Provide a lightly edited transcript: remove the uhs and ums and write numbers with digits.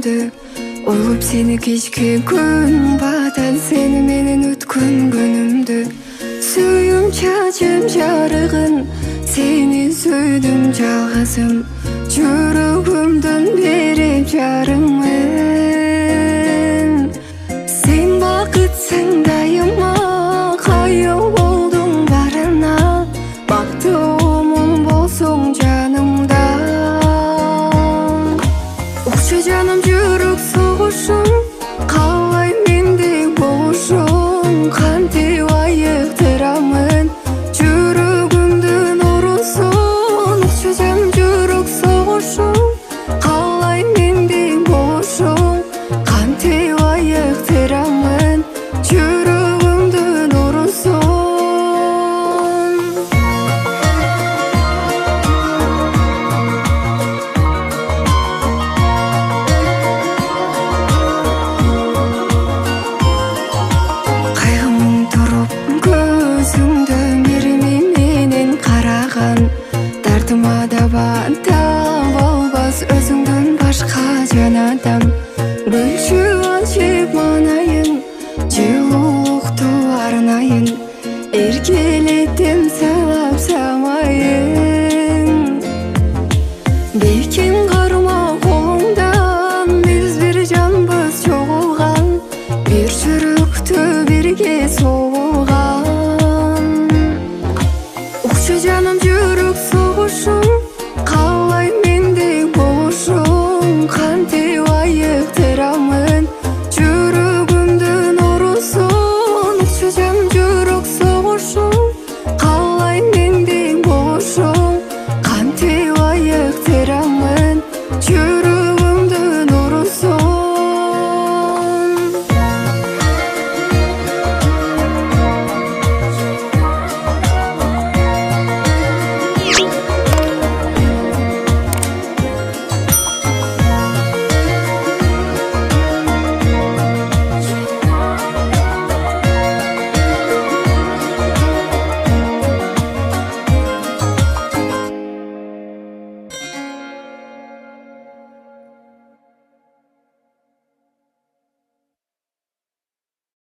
күнүмдү угуп сени кечки күн батат сени менен өткөн күнүмдү сүйүм чачып жарыгын сени сүйдүм жалгызым жүрөгүмдөн берип жарыңмын сен бакытсың дайыма кайыл болдуң барына бактымын болсоң жанымда укчу жаным жүрөк согушум каалайм мендей болушун кантип айыктырамын жүрөгүмдүн оорусун укчу жаным жүрөк согушум каалайм мендей болушун кантип айыктырамын жүрөгүмдүн оорусун кайгымын туруп көзүңдө мирими менен караган дартыма даба таба албас өзүңдөн башка жан адам гүлчү